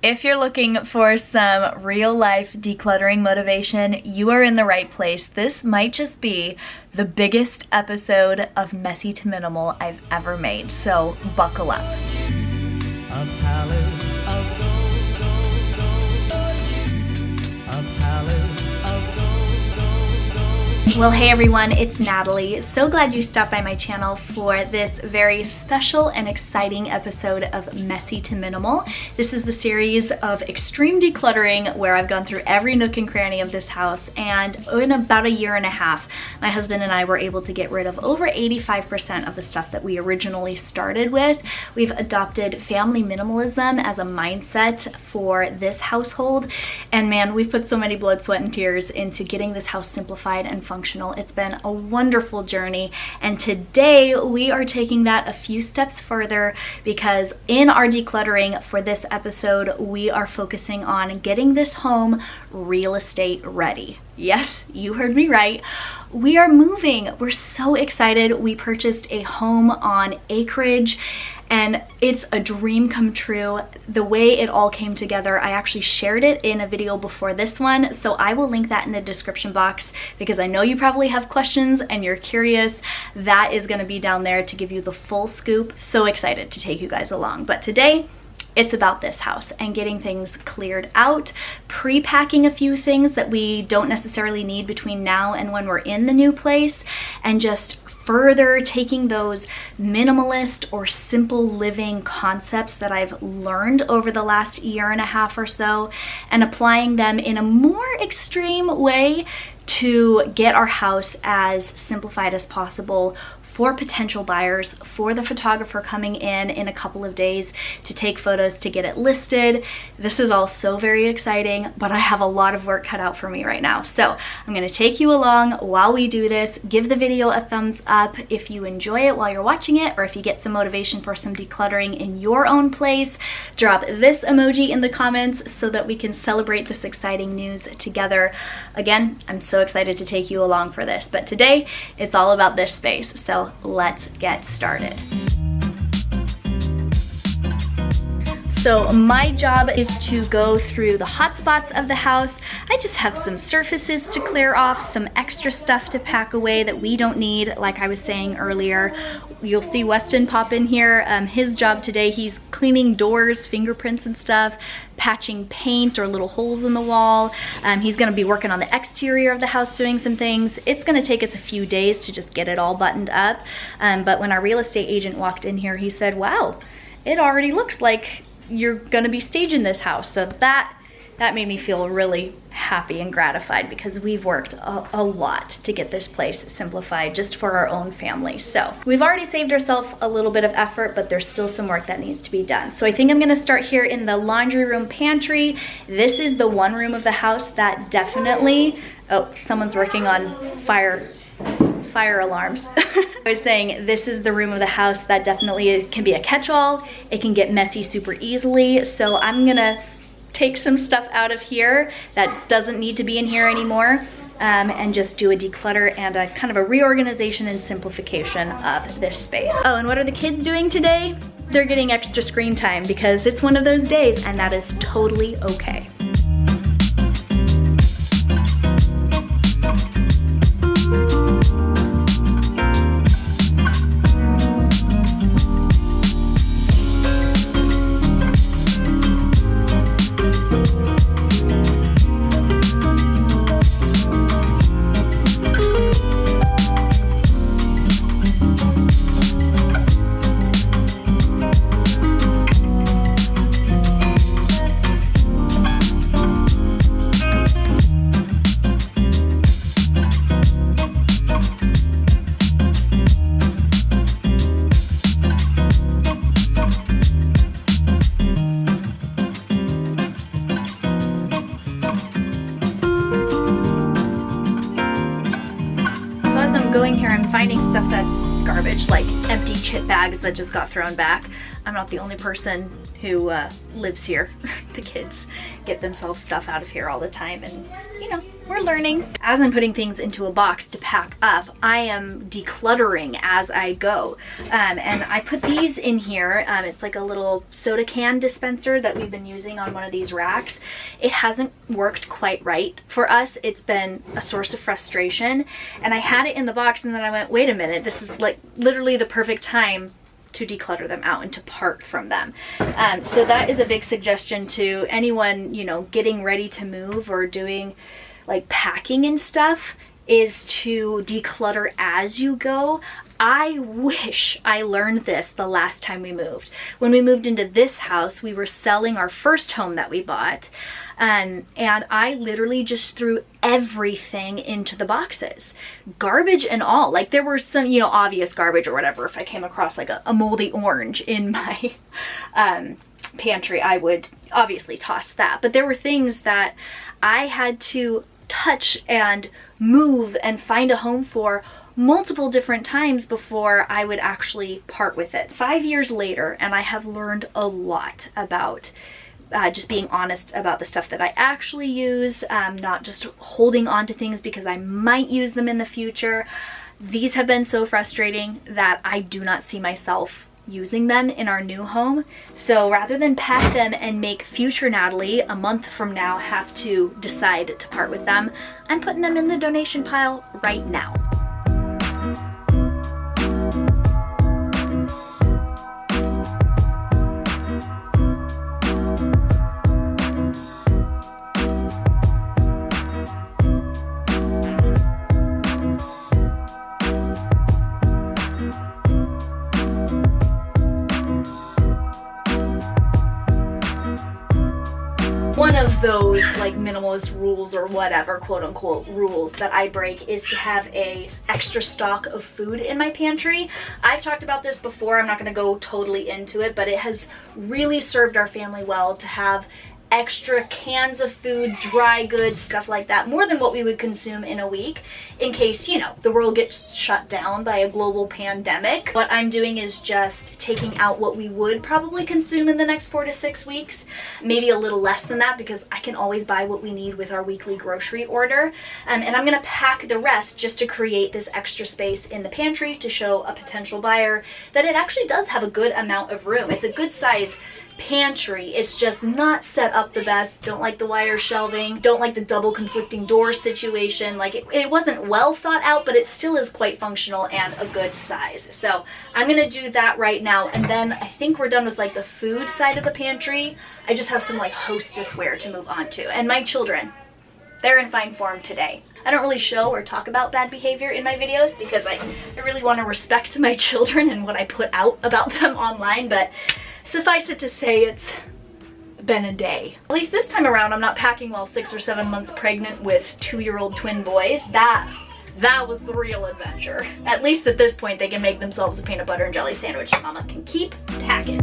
If you're looking for some real life decluttering motivation, you are in the right place. This might just be the biggest episode of Messy to Minimal I've ever made, so buckle up. A palette of gold, a palette of gold. Well, hey everyone, it's Natalie. So glad you stopped by my channel for this very special and exciting episode of Messy to Minimal. This is the series of extreme decluttering where I've gone through every nook and cranny of this house, and in about a year and a half, my husband and I were able to get rid of over 85% of the stuff that we originally started with. We've adopted family minimalism as a mindset for this household, and man, we've put so many blood, sweat, and tears into getting this house simplified and functional. It's been a wonderful journey, and today we are taking that a few steps further because in our decluttering for this episode, we are focusing on getting this home real estate ready. Yes, you heard me right. We are moving. We're so excited. We purchased a home on acreage, and it's a dream come true. The way it all came together, I actually shared it in a video before this one, so I will link that in the description box because I know you probably have questions and you're curious. That is going to be down there to give you the full scoop. So excited to take you guys along. But today, it's about this house and getting things cleared out, pre-packing a few things that we don't necessarily need between now and when we're in the new place, and just further taking those minimalist or simple living concepts that I've learned over the last year and a half or so and applying them in a more extreme way to get our house as simplified as possible for potential buyers, for the photographer coming in a couple of days to take photos to get it listed. This is all so very exciting, but I have a lot of work cut out for me right now. So I'm gonna take you along while we do this. Give the video a thumbs up if you enjoy it while you're watching it, or if you get some motivation for some decluttering in your own place. Drop this emoji in the comments so that we can celebrate this exciting news together. Again, I'm so excited to take you along for this, but today it's all about this space. So let's get started. So my job is to go through the hot spots of the house. I just have some surfaces to clear off, some extra stuff to pack away that we don't need, like I was saying earlier. You'll see Weston pop in here. His job today, he's cleaning doors, fingerprints and stuff, patching paint or little holes in the wall. He's gonna be working on the exterior of the house, doing some things. It's gonna take us a few days to just get it all buttoned up. But when our real estate agent walked in here, he said, wow, it already looks like you're gonna be staging this house. So that made me feel really happy and gratified because we've worked a lot to get this place simplified just for our own family. So we've already saved ourselves a little bit of effort, but there's still some work that needs to be done. So I think I'm gonna start here in the laundry room pantry. This is the one room of the house that definitely, oh, someone's working on fire alarms. I was saying this is the room of the house that definitely can be a catch-all. It can get messy super easily. So I'm gonna take some stuff out of here that doesn't need to be in here anymore, and just do a declutter and a kind of a reorganization and simplification of this space. Oh, and what are the kids doing today? They're getting extra screen time because it's one of those days, and that is totally okay. Going here, I'm finding stuff that's garbage, like empty chip bags that just got thrown back. I'm not the only person who lives here. The kids get themselves stuff out of here all the time, and you know, we're learning. As I'm putting things into a box to pack up, I am decluttering as I go. And I put these in here. It's like a little soda can dispenser that we've been using on one of these racks. It hasn't worked quite right for us. It's been a source of frustration. And I had it in the box and then I went, wait a minute, this is like literally the perfect time to declutter them out and to part from them. So that is a big suggestion to anyone, you know, getting ready to move or doing like packing and stuff, is to declutter as you go. I wish I learned this the last time we moved. When we moved into this house, we were selling our first home that we bought. And I literally just threw everything into the boxes, garbage and all. Like there were some, you know, obvious garbage or whatever. If I came across like a moldy orange in my pantry, I would obviously toss that. But there were things that I had to touch and move and find a home for multiple different times before I would actually part with it. 5 years later, and I have learned a lot about just being honest about the stuff that I actually use, not just holding on to things because I might use them in the future. These have been so frustrating that I do not see myself using them in our new home. So rather than pack them and make future Natalie a month from now have to decide to part with them, I'm putting them in the donation pile right now. One of those like minimalist rules or whatever, quote unquote, rules that I break is to have a extra stock of food in my pantry. I've talked about this before, I'm not going to go totally into it, but it has really served our family well to have extra cans of food, dry goods, stuff like that, more than what we would consume in a week in case, you know, the world gets shut down by a global pandemic. What I'm doing is just taking out what we would probably consume in the next 4 to 6 weeks, maybe a little less than that because I can always buy what we need with our weekly grocery order. And I'm going to pack the rest just to create this extra space in the pantry to show a potential buyer that it actually does have a good amount of room. It's a good size pantry. It's just not set up the best. Don't like the wire shelving, don't like the double conflicting door situation. Like it wasn't well thought out, but it still is quite functional and a good size. So I'm gonna do that right now, and then I think we're done with like the food side of the pantry. I just have some like hostess wear to move on to. And my children, they're in fine form today. I don't really show or talk about bad behavior in my videos because I really want to respect my children and what I put out about them online, but suffice it to say, it's been a day. At least this time around, I'm not packing while 6 or 7 months pregnant with 2-year-old twin boys. That was the real adventure. At least at this point, they can make themselves a peanut butter and jelly sandwich. Mama can keep packing.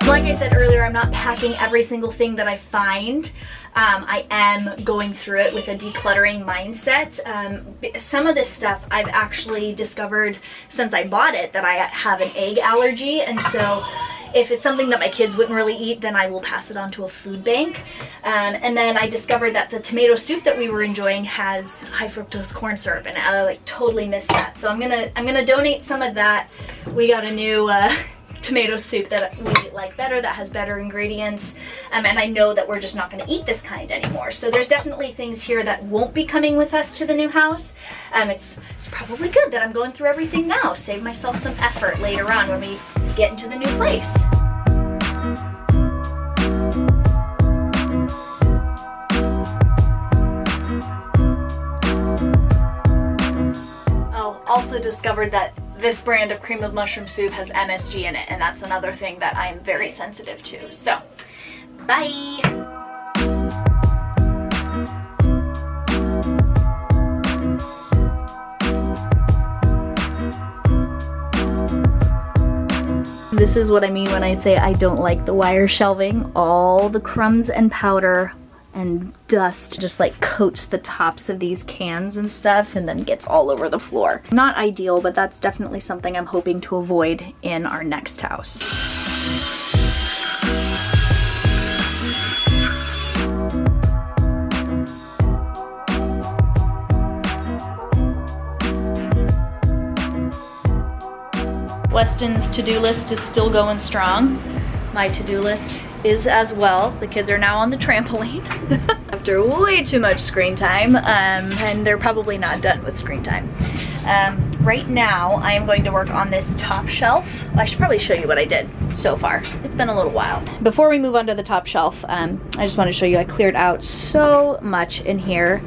Like I said earlier, I'm not packing every single thing that I find. I am going through it with a decluttering mindset. Some of this stuff I've actually discovered since I bought it that I have an egg allergy, and so if it's something that my kids wouldn't really eat, then I will pass it on to a food bank. And then I discovered that the tomato soup that we were enjoying has high fructose corn syrup, and I like totally missed that. So I'm gonna donate some of that. We got a new tomato soup that we like better, that has better ingredients, and I know that we're just not going to eat this kind anymore. So there's definitely things here that won't be coming with us to the new house. It's probably good that I'm going through everything now, save myself some effort later on when we get into the new place. Oh, also discovered that this brand of cream of mushroom soup has MSG in it, and that's another thing that I am very sensitive to. So, bye! This is what I mean when I say I don't like the wire shelving. All the crumbs and powder and dust just like coats the tops of these cans and stuff and then gets all over the floor. Not ideal, but that's definitely something I'm hoping to avoid in our next house. Weston's to-do list is still going strong. My to-do list is as well. The kids are now on the trampoline after way too much screen time, and they're probably not done with screen time. Right now, I am going to work on this top shelf. I should probably show you what I did so far. It's been a little while. Before we move on to the top shelf, I just want to show you I cleared out so much in here.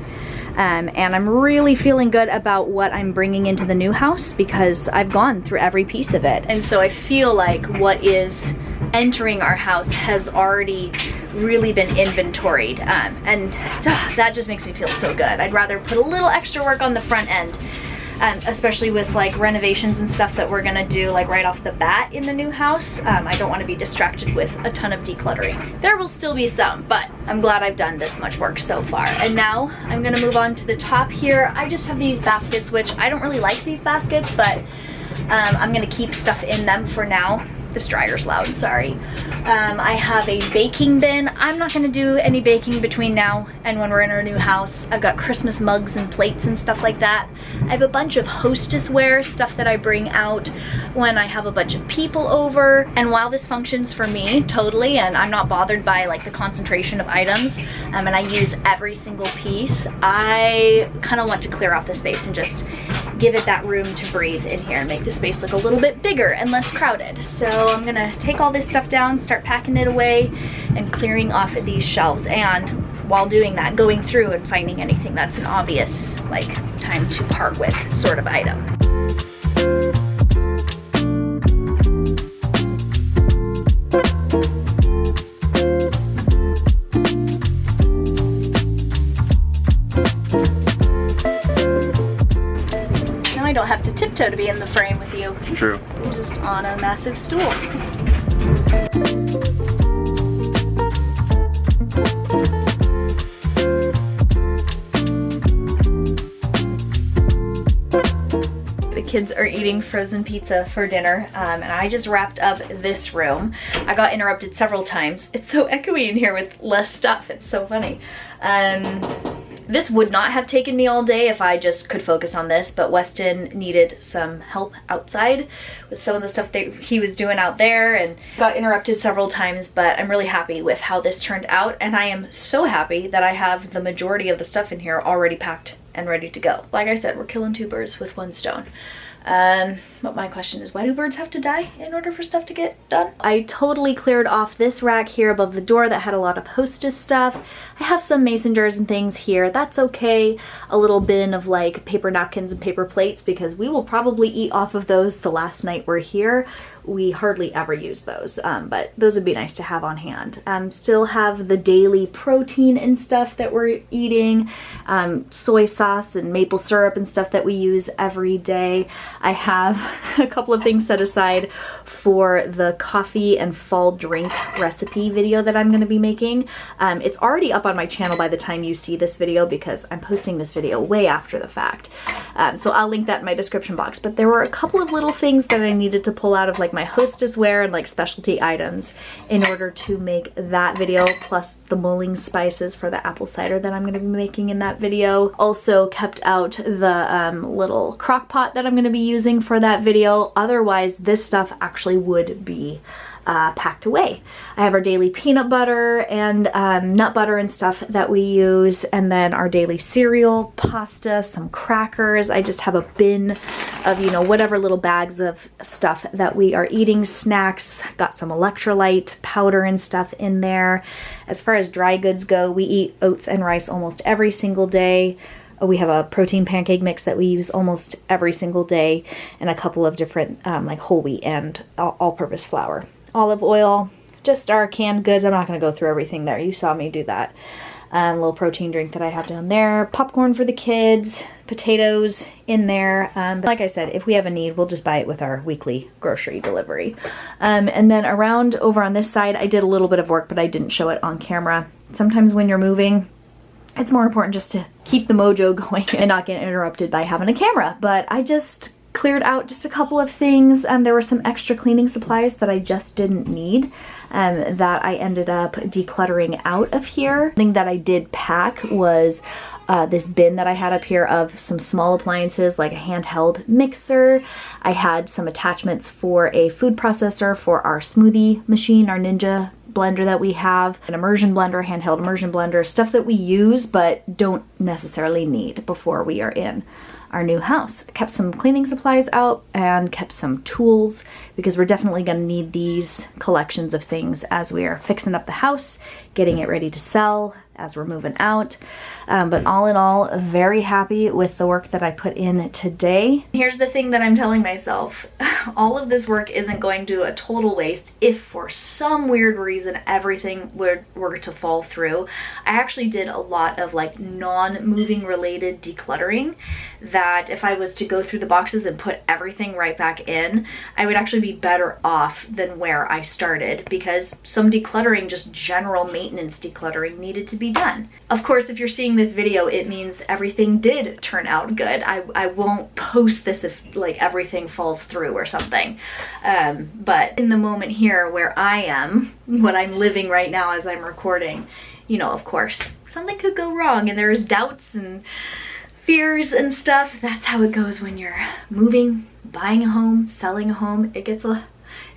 And I'm really feeling good about what I'm bringing into the new house because I've gone through every piece of it. And so I feel like what is entering our house has already really been inventoried. And that just makes me feel so good. I'd rather put a little extra work on the front end, especially with like renovations and stuff that we're gonna do like right off the bat in the new house. I don't want to be distracted with a ton of decluttering. There will still be some, but I'm glad I've done this much work so far. And now I'm gonna move on to the top here. I just have these baskets, which I don't really like these baskets, but I'm gonna keep stuff in them for now. This dryer's loud, sorry. I have a baking bin. I'm not gonna do any baking between now and when we're in our new house. I've got Christmas mugs and plates and stuff like that. I have a bunch of hostessware, stuff that I bring out when I have a bunch of people over. And while this functions for me totally, and I'm not bothered by like the concentration of items, and I use every single piece, I kind of want to clear off the space and just give it that room to breathe in here and make the space look a little bit bigger and less crowded. So I'm gonna take all this stuff down, start packing it away and clearing off of these shelves, and while doing that, going through and finding anything that's an obvious like time to part with sort of item. I don't have to tiptoe to be in the frame with you. True. I'm just on a massive stool. The kids are eating frozen pizza for dinner, and I just wrapped up this room. I got interrupted several times. It's so echoey in here with less stuff. It's so funny. This would not have taken me all day if I just could focus on this, but Weston needed some help outside with some of the stuff that he was doing out there and got interrupted several times, but I'm really happy with how this turned out, and I am so happy that I have the majority of the stuff in here already packed and ready to go. Like I said, we're killing two birds with one stone. But my question is, why do birds have to die in order for stuff to get done? I totally cleared off this rack here above the door that had a lot of hostess stuff. I have some mason jars and things here. That's okay. A little bin of like paper napkins and paper plates because we will probably eat off of those the last night we're here. We hardly ever use those, but those would be nice to have on hand. Still have the daily protein and stuff that we're eating, soy sauce and maple syrup and stuff that we use every day. I have a couple of things set aside for the coffee and fall drink recipe video that I'm going to be making. It's already up on my channel by the time you see this video because I'm posting this video way after the fact. So I'll link that in my description box, but there were a couple of little things that I needed to pull out of like my hostessware and like specialty items in order to make that video, plus the mulling spices for the apple cider that I'm going to be making in that video. Also kept out the little crock pot that I'm going to be using for that video. Otherwise, this stuff actually would be packed away. I have our daily peanut butter and nut butter and stuff that we use, and then our daily cereal, pasta, some crackers. I just have a bin of, you know, whatever little bags of stuff that we are eating, snacks. Got some electrolyte powder and stuff in there. As far as dry goods go, we eat oats and rice almost every single day. We have a protein pancake mix that we use almost every single day, and a couple of different like whole wheat and all-purpose flour. Olive oil, just our canned goods. I'm not going to go through everything there. You saw me do that. A little protein drink that I have down there. Popcorn for the kids. Potatoes in there. But like I said, if we have a need, we'll just buy it with our weekly grocery delivery. And then around over on this side, I did a little bit of work, but I didn't show it on camera. sometimes when you're moving, it's more important just to keep the mojo going and not get interrupted by having a camera. But I just cleared out just a couple of things. There were some extra cleaning supplies that I just didn't need that I ended up decluttering out of here. The thing that I did pack was this bin that I had up here of some small appliances like a handheld mixer. I had some attachments for a food processor for our smoothie machine, our Ninja blender that we have, an immersion blender, handheld immersion blender, stuff that we use but don't necessarily need before we are in our new house. I kept some cleaning supplies out and kept some tools because we're definitely going to need these collections of things as we are fixing up the house, getting it ready to sell as we're moving out. But all in all, very happy with the work that I put in today. Here's the thing that I'm telling myself. All of this work isn't going to a total waste if for some weird reason everything were to fall through. I actually did a lot of like non-moving related decluttering that if I was to go through the boxes and put everything right back in, I would actually be better off than where I started, because some decluttering, just general maintenance decluttering, needed to be done. Of course, if you're seeing this video, it means everything did turn out good. I won't post this if like everything falls through or something. But in the moment here where I am, what I'm living right now as I'm recording, you know, of course, something could go wrong and there's doubts and fears and stuff. That's how it goes when you're moving, buying a home, selling a home. It gets a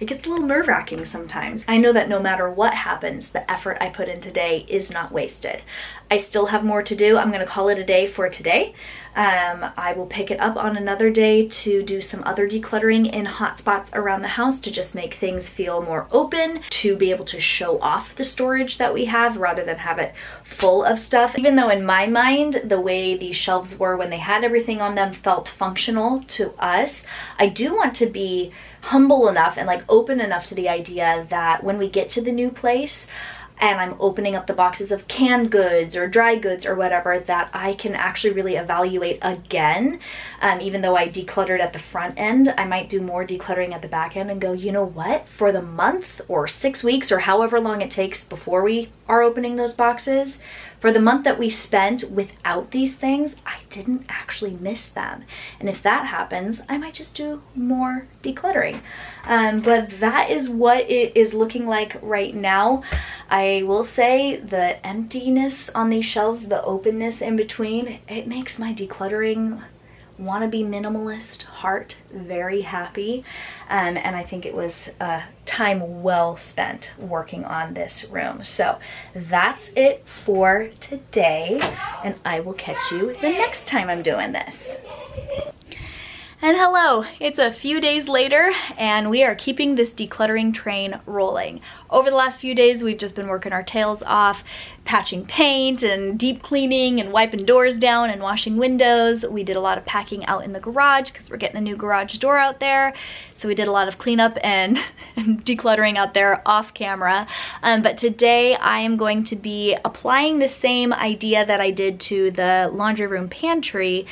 little nerve-wracking sometimes. I know that no matter what happens, the effort I put in today is not wasted. I still have more to do. I'm gonna call it a day for today. I will pick it up on another day to do some other decluttering in hot spots around the house to just make things feel more open, to be able to show off the storage that we have rather than have it full of stuff. Even though in my mind, the way these shelves were when they had everything on them felt functional to us, I do want to be humble enough and like open enough to the idea that when we get to the new place and I'm opening up the boxes of canned goods or dry goods or whatever, that I can actually really evaluate again. Even though I decluttered at the front end, I might do more decluttering at the back end and go, you know what, for the month or 6 weeks or however long it takes before we are opening those boxes, for the month that we spent without these things, I didn't actually miss them. And if that happens, I might just do more decluttering. But that is what it is looking like right now. I will say the emptiness on these shelves, the openness in between, it makes my decluttering wannabe minimalist heart very happy. And I think it was time well spent working on this room. So that's it for today, and I will catch you the next time I'm doing this. And hello, it's a few days later and we are keeping this decluttering train rolling. Over the last few days, we've just been working our tails off, patching paint and deep cleaning and wiping doors down and washing windows. We did a lot of packing out in the garage because we're getting a new garage door out there. So we did a lot of cleanup and decluttering out there off camera. But today I am going to be applying the same idea that I did to the laundry room pantry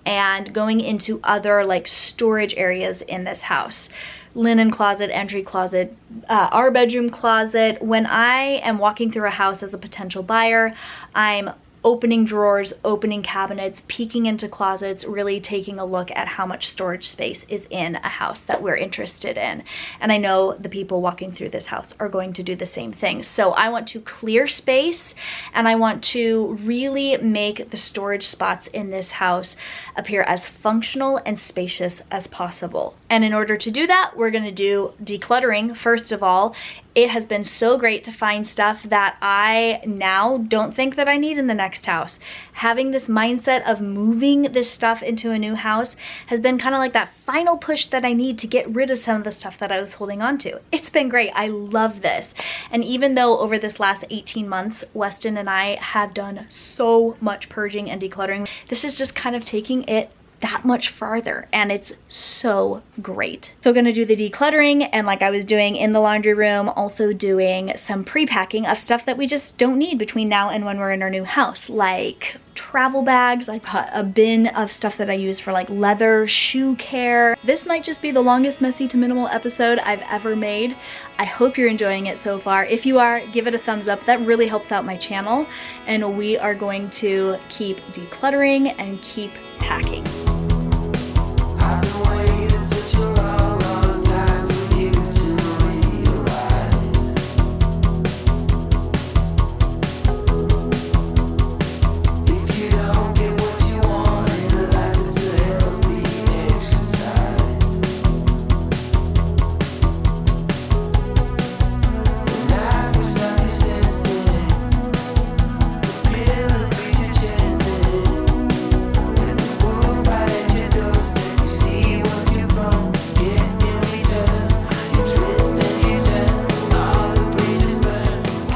and going into other like storage areas in this house. Linen closet, entry closet, our bedroom closet. When I am walking through a house as a potential buyer, I'm opening drawers, opening cabinets, peeking into closets, really taking a look at how much storage space is in a house that we're interested in. And I know the people walking through this house are going to do the same thing. So I want to clear space and I want to really make the storage spots in this house appear as functional and spacious as possible. And in order to do that, we're gonna do decluttering first of all. It has been so great to find stuff that I now don't think that I need in the next house. Having this mindset of moving this stuff into a new house has been kind of like that final push that I need to get rid of some of the stuff that I was holding on to. It's been great. I love this. And even though over this last 18 months, Weston and I have done so much purging and decluttering, this is just kind of taking it that much farther, and it's so great. So gonna do the decluttering, and like I was doing in the laundry room, also doing some pre-packing of stuff that we just don't need between now and when we're in our new house, like travel bags. I bought a bin of stuff that I use for like leather, shoe care. This might just be the longest messy to minimal episode I've ever made. I hope you're enjoying it so far. If you are, give it a thumbs up. That really helps out my channel. And we are going to keep decluttering and keep packing.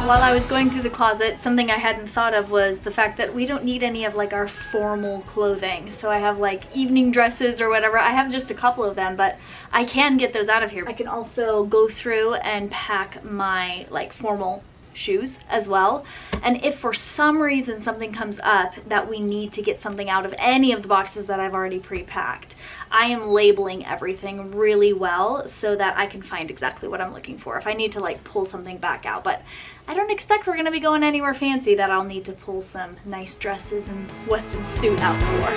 While I was going through the closet, something I hadn't thought of was the fact that we don't need any of like our formal clothing. So I have like evening dresses or whatever. I have just a couple of them, but I can get those out of here. I can also go through and pack my like formal shoes as well. And if for some reason something comes up that we need to get something out of any of the boxes that I've already pre-packed, I am labeling everything really well so that I can find exactly what I'm looking for if I need to like pull something back out. But I don't expect we're gonna be going anywhere fancy that I'll need to pull some nice dresses and Weston suit out for.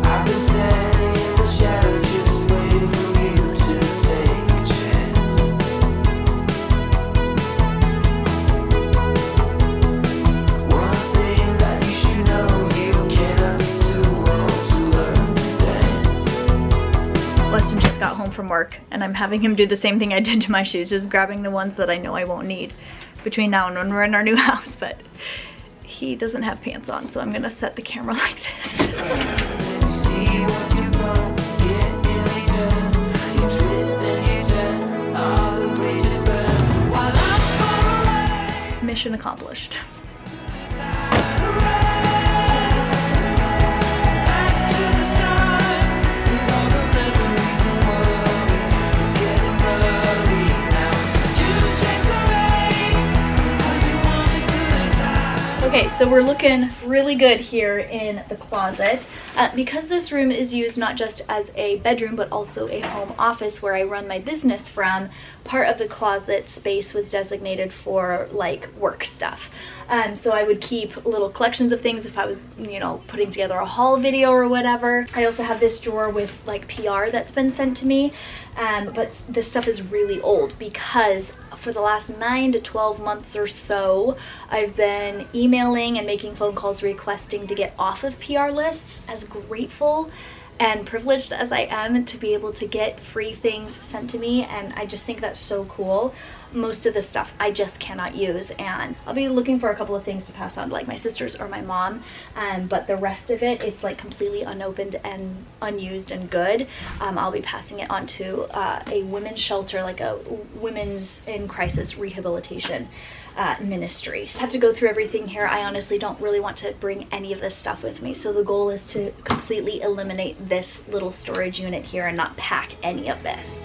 I've been standing in the shadows just waiting for you to take a chance. One thing that you should know, you cannot be too old to learn to dance. Weston just got home from work and I'm having him do the same thing I did to my shoes, just grabbing the ones that I know I won't need between now and when we're in our new house. But he doesn't have pants on, so I'm gonna set the camera like this. You see what you've done, get in return. You twist and you turn, all the bridges burn. While I'm far away. Mission accomplished. Okay, so we're looking really good here in the closet. Because this room is used not just as a bedroom, but also a home office where I run my business from, part of the closet space was designated for like work stuff. So I would keep little collections of things if I was, you know, putting together a haul video or whatever. I also have this drawer with like PR that's been sent to me. But this stuff is really old because for the last 9 to 12 months or so, I've been emailing and making phone calls requesting to get off of PR lists. As grateful and privileged as I am to be able to get free things sent to me, and I just think that's so cool. Most of the stuff I just cannot use, and I'll be looking for a couple of things to pass on to like my sisters or my mom, but the rest of it, it's like completely unopened and unused and good. I'll be passing it on to a women's shelter, like a women's in crisis rehabilitation ministry. Just have to go through everything here. I honestly don't really want to bring any of this stuff with me, so the goal is to completely eliminate this little storage unit here and not pack any of this.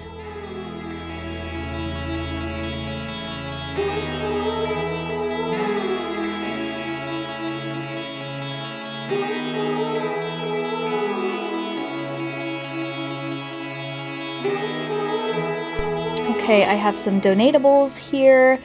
Okay, I have some donatables here,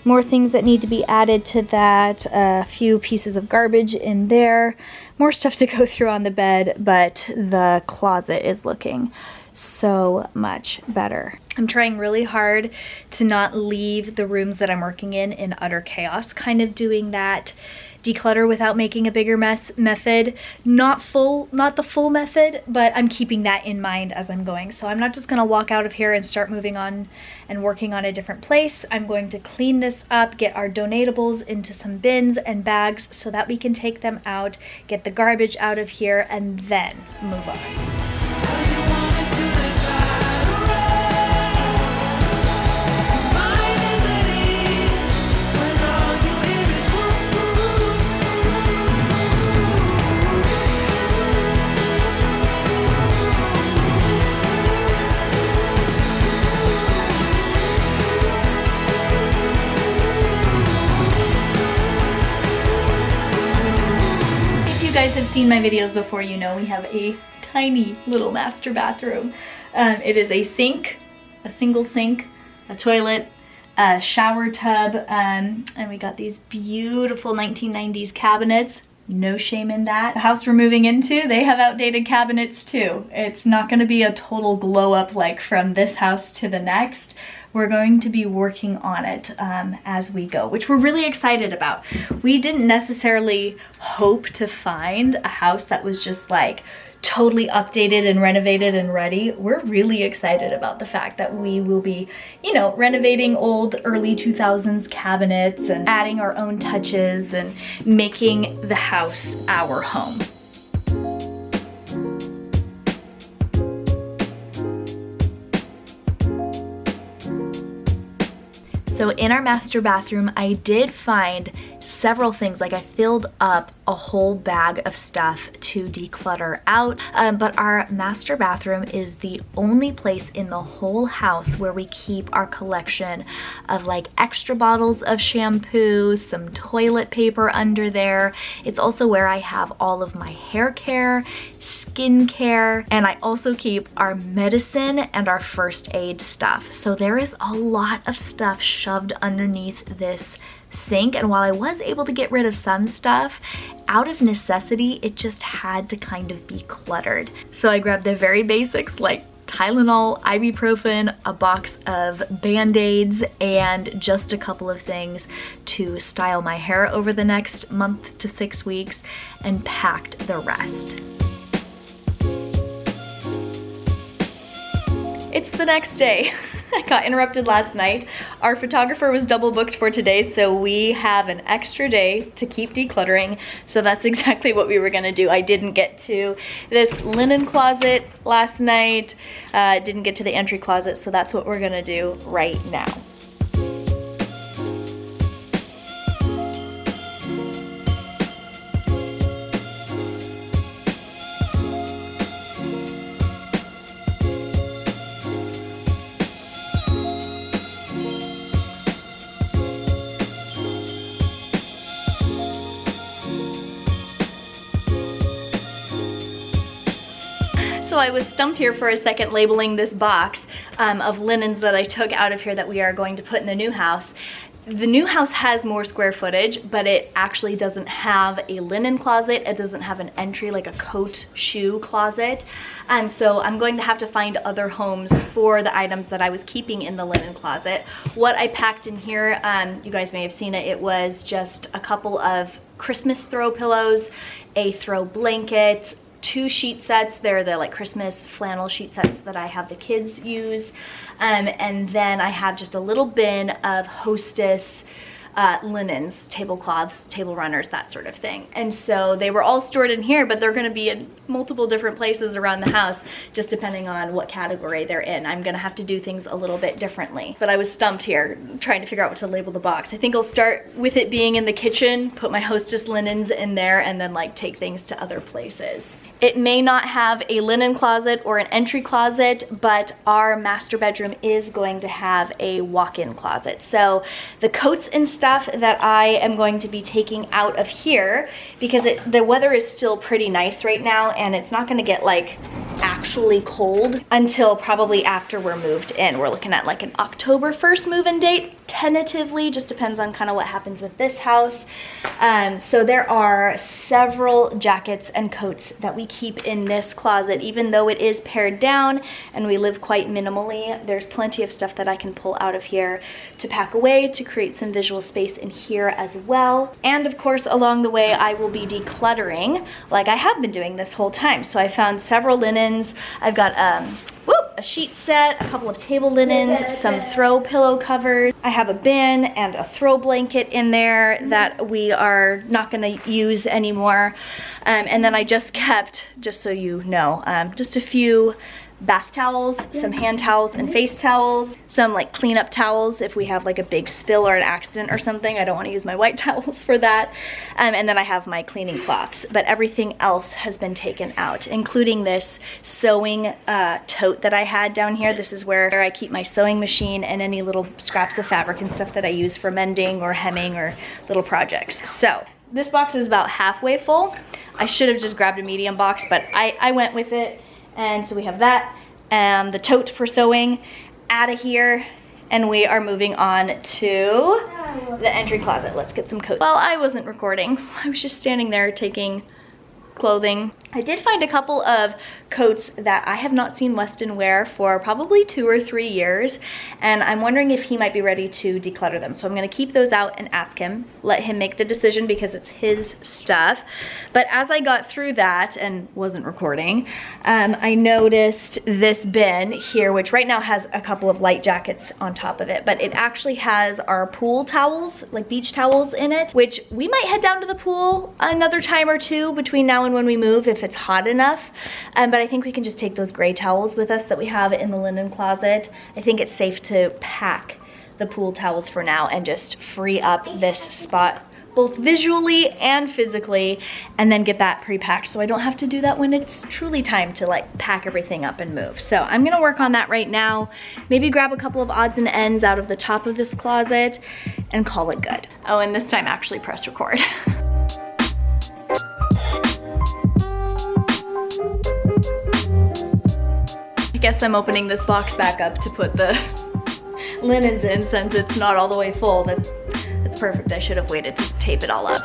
more things that need to be added to that, a few pieces of garbage in there, more stuff to go through on the bed, but the closet is looking so much better. I'm trying really hard to not leave the rooms that I'm working in utter chaos, kind of doing that declutter without making a bigger mess method. Not the full method, but I'm keeping that in mind as I'm going. So I'm not just gonna walk out of here and start moving on and working on a different place. I'm going to clean this up, get our donatables into some bins and bags so that we can take them out, get the garbage out of here, and then move on. You guys have seen my videos before, you know we have a tiny little master bathroom. It is a sink, a single sink, a toilet, a shower tub, and we got these beautiful 1990s cabinets. No shame in that. The house we're moving into, they have outdated cabinets too. It's not going to be a total glow up like from this house to the next. We're going to be working on it as we go, which we're really excited about. We didn't necessarily hope to find a house that was just like totally updated and renovated and ready. We're really excited about the fact that we will be, you know, renovating old early 2000s cabinets and adding our own touches and making the house our home. So in our master bathroom, I did find several things. Like I filled up a whole bag of stuff to declutter out, but our master bathroom is the only place in the whole house where we keep our collection of like extra bottles of shampoo, some toilet paper under there. It's also where I have all of my hair care, skincare, and I also keep our medicine and our first aid stuff. So there is a lot of stuff shoved underneath this sink, and while I was able to get rid of some stuff, out of necessity, it just had to kind of be cluttered. So I grabbed the very basics like Tylenol, ibuprofen, a box of Band-Aids, and just a couple of things to style my hair over the next month to 6 weeks, and packed the rest. It's the next day. I got interrupted last night. Our photographer was double booked for today, so we have an extra day to keep decluttering. So that's exactly what we were gonna do. I didn't get to this linen closet last night, didn't get to the entry closet, so that's what we're gonna do right now. So I was stumped here for a second labeling this box of linens that I took out of here that we are going to put in the new house. The new house has more square footage, but it actually doesn't have a linen closet. It doesn't have an entry like a coat shoe closet. So I'm going to have to find other homes for the items that I was keeping in the linen closet. What I packed in here, you guys may have seen it, it was just a couple of Christmas throw pillows, a throw blanket, 2 sheet sets. They're the like Christmas flannel sheet sets that I have the kids use. And then I have just a little bin of Hostess linens, tablecloths, table runners, that sort of thing. And so they were all stored in here, but they're gonna be in multiple different places around the house, just depending on what category they're in. I'm gonna have to do things a little bit differently. But I was stumped here trying to figure out what to label the box. I think I'll start with it being in the kitchen, put my Hostess linens in there, and then like take things to other places. It may not have a linen closet or an entry closet, but our master bedroom is going to have a walk-in closet. So the coats and stuff that I am going to be taking out of here, because the weather is still pretty nice right now, and it's not gonna get like actually cold until probably after we're moved in. We're looking at like an October 1st move-in date, tentatively, just depends on kind of what happens with this house. So there are several jackets and coats that we keep in this closet. Even though it is pared down and we live quite minimally, there's plenty of stuff that I can pull out of here to pack away to create some visual space in here as well. And of course, along the way, I will be decluttering like I have been doing this whole time. So I found several linens. I've got a sheet set, a couple of table linens, some throw pillow covers. I have a bin and a throw blanket in there that we are not gonna use anymore. And then I just kept, just so you know, just a few bath towels, some hand towels and face towels, some like cleanup towels if we have like a big spill or an accident or something. I don't want to use my white towels for that. And then I have my cleaning cloths, but everything else has been taken out, including this sewing tote that I had down here. This is where I keep my sewing machine and any little scraps of fabric and stuff that I use for mending or hemming or little projects. So this box is about halfway full. I should have just grabbed a medium box, but I went with it. And so we have that and the tote for sewing out of here. And we are moving on to the entry closet. Let's get some coats. Well, I wasn't recording. I was just standing there taking clothing. I did find a couple of coats that I have not seen Weston wear for probably 2 or 3 years, and I'm wondering if he might be ready to declutter them. So I'm gonna keep those out and ask him, let him make the decision because it's his stuff. But as I got through that and wasn't recording, I noticed this bin here, which right now has a couple of light jackets on top of it, but it actually has our pool towels, like beach towels in it, which we might head down to the pool another time or two between now and when we move if it's hot enough. But I think we can just take those gray towels with us that we have in the linen closet. I think it's safe to pack the pool towels for now and just free up this spot both visually and physically, and then get that pre-packed so I don't have to do that when it's truly time to like pack everything up and move. So I'm gonna work on that right now. Maybe grab a couple of odds and ends out of the top of this closet and call it good. Oh, and this time actually press record. I guess I'm opening this box back up to put the linens in since it's not all the way full. That's perfect. I should have waited to tape it all up.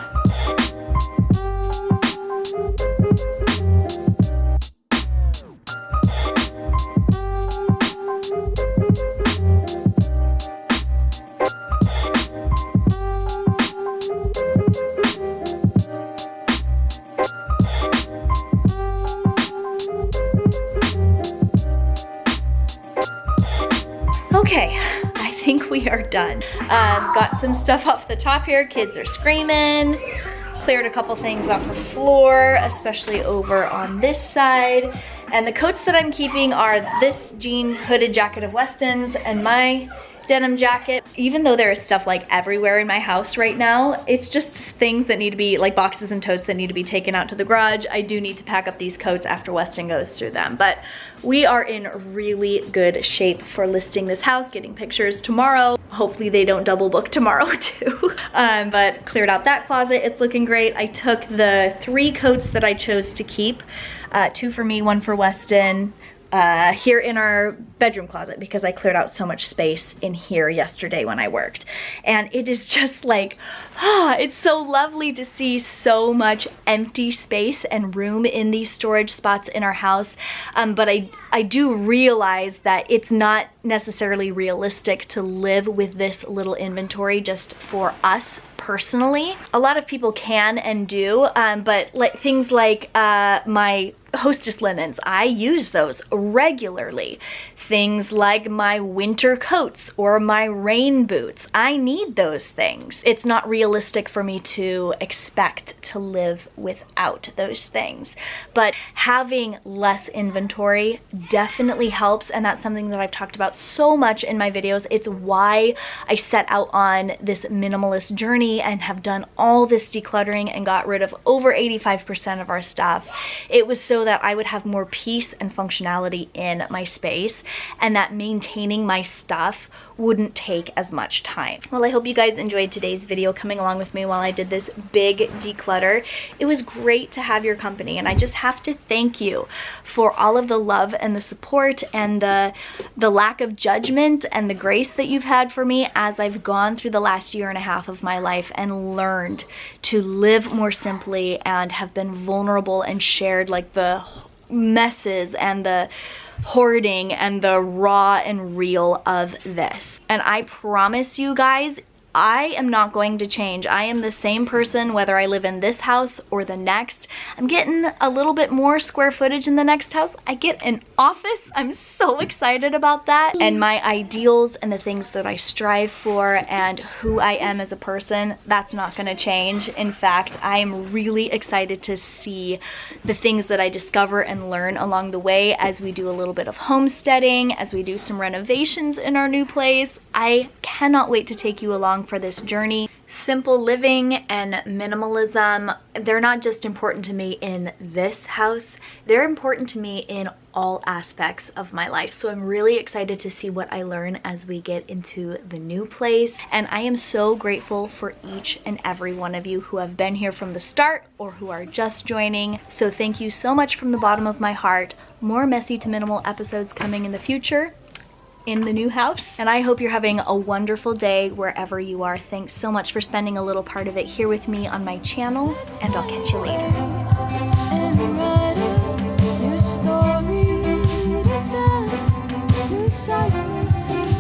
Okay, I think we are done. Got some stuff off the top here. Kids are screaming. Cleared a couple things off the floor, especially over on this side. And the coats that I'm keeping are this jean hooded jacket of Weston's and my denim jacket. Even though there is stuff like everywhere in my house right now, it's just things that need to be, like boxes and totes that need to be taken out to the garage. I do need to pack up these coats after Weston goes through them. But we are in really good shape for listing this house, getting pictures tomorrow. Hopefully they don't double book tomorrow too. But cleared out that closet, it's looking great. I took the 3 coats that I chose to keep, 2 for me, 1 for Weston, here in our bedroom closet because I cleared out so much space in here yesterday when I worked. And it is just like, it's so lovely to see so much empty space and room in these storage spots in our house. But I do realize that it's not necessarily realistic to live with this little inventory just for us personally. A lot of people can and do, but like things like my hostess linens, I use those regularly. Things like my winter coats or my rain boots, I need those things. It's not realistic for me to expect to live without those things. But having less inventory definitely helps, and that's something that I've talked about so much in my videos. It's why I set out on this minimalist journey and have done all this decluttering and got rid of over 85% of our stuff. It was so that I would have more peace and functionality in my space, and that maintaining my stuff wouldn't take as much time. Well, I hope you guys enjoyed today's video coming along with me while I did this big declutter. It was great to have your company, and I just have to thank you for all of the love and the support and the lack of judgment and the grace that you've had for me as I've gone through the last 1.5 years of my life and learned to live more simply and have been vulnerable and shared like the messes and the hoarding and the raw and real of this. And I promise you guys, I am not going to change. I am the same person whether I live in this house or the next. I'm getting a little bit more square footage in the next house. I get an office. I'm so excited about that. And my ideals and the things that I strive for and who I am as a person, that's not gonna change. In fact, I am really excited to see the things that I discover and learn along the way as we do a little bit of homesteading, as we do some renovations in our new place. I cannot wait to take you along for this journey. Simple living and minimalism, they're not just important to me in this house, they're important to me in all aspects of my life. So I'm really excited to see what I learn as we get into the new place. And I am so grateful for each and every one of you who have been here from the start or who are just joining. So thank you so much from the bottom of my heart. More Messy to Minimal episodes coming in the future in the new house. And I hope you're having a wonderful day wherever you are. Thanks so much for spending a little part of it here with me on my channel, and I'll catch you later. And write a new story to tell, new sights, new scenes.